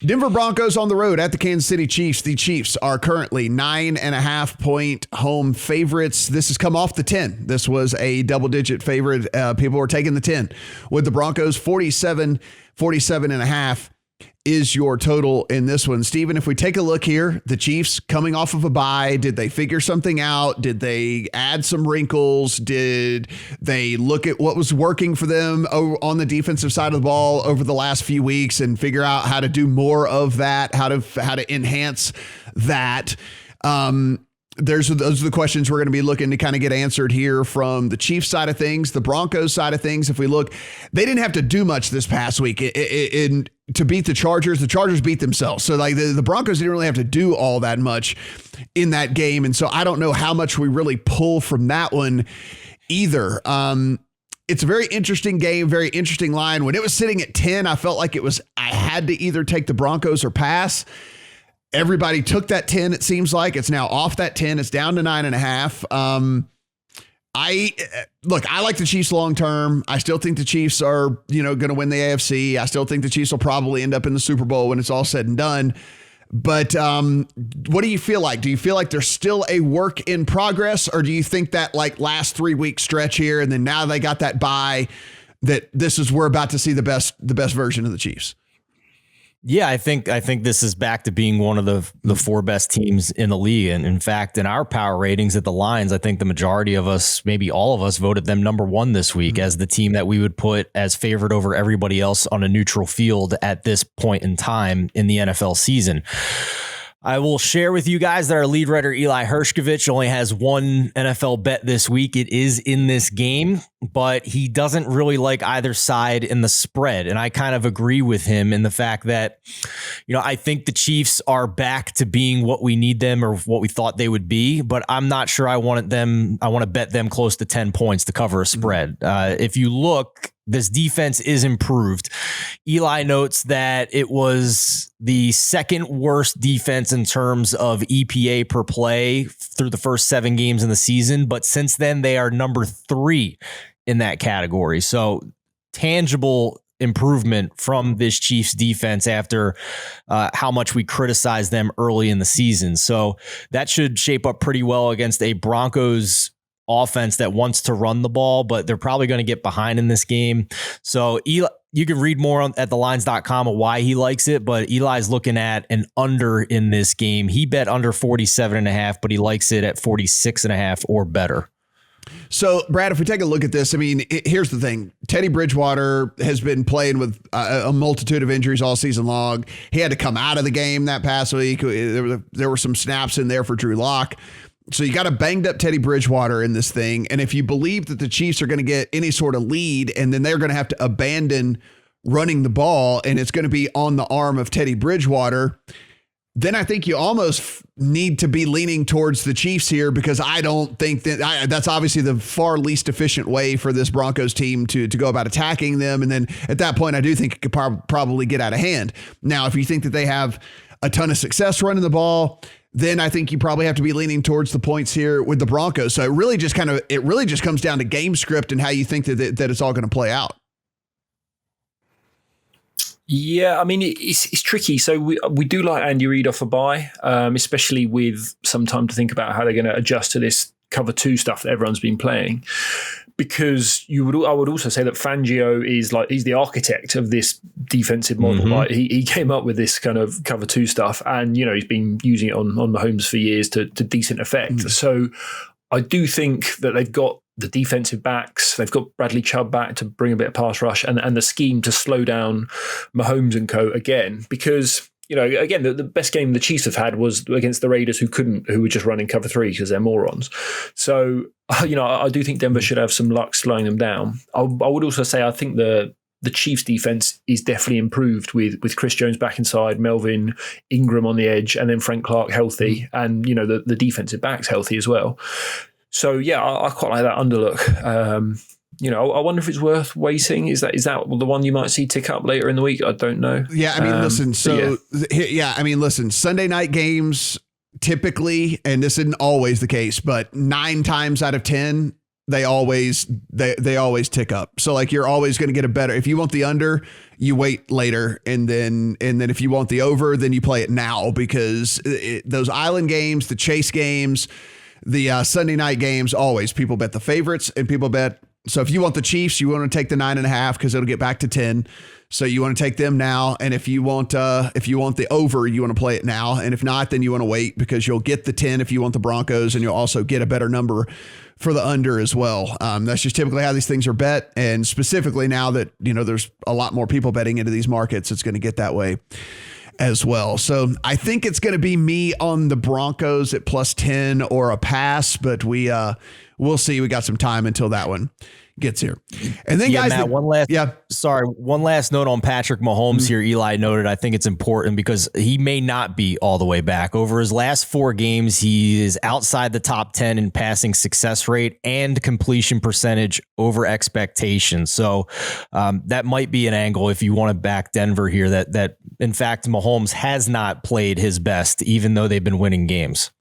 Denver Broncos on the road at the Kansas City Chiefs. The Chiefs are currently 9.5-point home favorites. This has come off the 10. This was a double-digit favorite. People were taking the 10. With the Broncos, 47.5 is your total in this one. Steven, if we take a look here, the Chiefs coming off of a bye, did they figure something out? Did they add some wrinkles? Did they look at what was working for them on the defensive side of the ball over the last few weeks and figure out how to do more of that, how to enhance that? Those are the questions we're going to be looking to kind of get answered here from the Chiefs side of things. The Broncos side of things, if we look, they didn't have to do much this past week to beat the Chargers. The Chargers beat themselves. So like the Broncos didn't really have to do all that much in that game. And so I don't know how much we really pull from that one either. It's a very interesting game, very interesting line. When it was sitting at 10, I felt like I had to either take the Broncos or pass. Everybody took that 10. It seems like it's now off that 10. It's down to 9.5. I like the Chiefs long term. I still think the Chiefs are, going to win the AFC. I still think the Chiefs will probably end up in the Super Bowl when it's all said and done. But what do you feel like? Do you feel like there's still a work in progress, or do you think that like last 3-week stretch here, and then now they got that bye, that we're about to see the best version of the Chiefs? Yeah, I think this is back to being one of the 4 best teams in the league. And in fact, in our power ratings at the Lions, I think the majority of us, maybe all of us, voted them number 1 this week as the team that we would put as favored over everybody else on a neutral field at this point in time in the NFL season. I will share with you guys that our lead writer, Eli Hershkovich, only has one NFL bet this week. It is in this game, but he doesn't really like either side in the spread. And I kind of agree with him in the fact that, I think the Chiefs are back to being what we need them or what we thought they would be, but I'm not sure I want to bet them close to 10 points to cover a spread. If you look, this defense is improved. Eli notes that it was the second worst defense in terms of EPA per play through the first 7 games in the season. But since then, they are number 3 in that category. So tangible improvement from this Chiefs defense after how much we criticized them early in the season. So that should shape up pretty well against a Broncos offense that wants to run the ball, but they're probably going to get behind in this game. So Eli, you can read more at thelines.com of why he likes it, but Eli's looking at an under in this game. He bet under 47.5, but he likes it at 46.5 or better. So, Brad, if we take a look at this, here's the thing. Teddy Bridgewater has been playing with a multitude of injuries all season long. He had to come out of the game that past week. There were some snaps in there for Drew Lock. So you got a banged up Teddy Bridgewater in this thing. And if you believe that the Chiefs are going to get any sort of lead and then they're going to have to abandon running the ball and it's going to be on the arm of Teddy Bridgewater, then I think you almost need to be leaning towards the Chiefs here, because I don't think that's obviously the far least efficient way for this Broncos team to go about attacking them. And then at that point, I do think it could probably get out of hand. Now, if you think that they have a ton of success running the ball, then I think you probably have to be leaning towards the points here with the Broncos. So it really just comes down to game script and how you think that it's all going to play out. Yeah, it's tricky. So we do like Andy Reid off a bye, especially with some time to think about how they're going to adjust to this cover 2 stuff that everyone's been playing. Because I would also say that Fangio he's the architect of this defensive model. Mm-hmm. Right? He came up with this kind of cover 2 stuff, and he's been using it on Mahomes for years to decent effect. Mm-hmm. So I do think that they've got the defensive backs, they've got Bradley Chubb back to bring a bit of pass rush, and the scheme to slow down Mahomes and co again, because. Again, the best game the Chiefs have had was against the Raiders, who were just running cover 3 because they're morons. So, I do think Denver should have some luck slowing them down. I would also say I think the Chiefs defense is definitely improved with Chris Jones back inside, Melvin Ingram on the edge, and then Frank Clark healthy, and the defensive backs healthy as well. So yeah, I quite like that underlook. I wonder if it's worth waiting. Is that the one you might see tick up later in the week? I don't know. Yeah, listen. Listen. Sunday night games typically, and this isn't always the case, but 9 times out of 10, they always tick up. So like you're always going to get a better, if you want the under, you wait later. And then if you want the over, then you play it now, because those island games, the chase games, the Sunday night games, always people bet the favorites and people bet. So if you want the Chiefs, you want to take the 9.5 because it'll get back to 10. So you want to take them now. And if you want the over, you want to play it now. And if not, then you want to wait, because you'll get the 10 if you want the Broncos, and you'll also get a better number for the under as well. That's just typically how these things are bet. And specifically now that, there's a lot more people betting into these markets, it's going to get that way as well. So I think it's going to be me on the Broncos at +10 or a pass, but we'll see. We got some time until that one gets here. And then guys, Matt, one last note on Patrick Mahomes here. Eli noted, I think it's important because he may not be all the way back. Over his last 4 games, he is outside the top 10 in passing success rate and completion percentage over expectations. So that might be an angle if you want to back Denver here, that in fact Mahomes has not played his best, even though they've been winning games.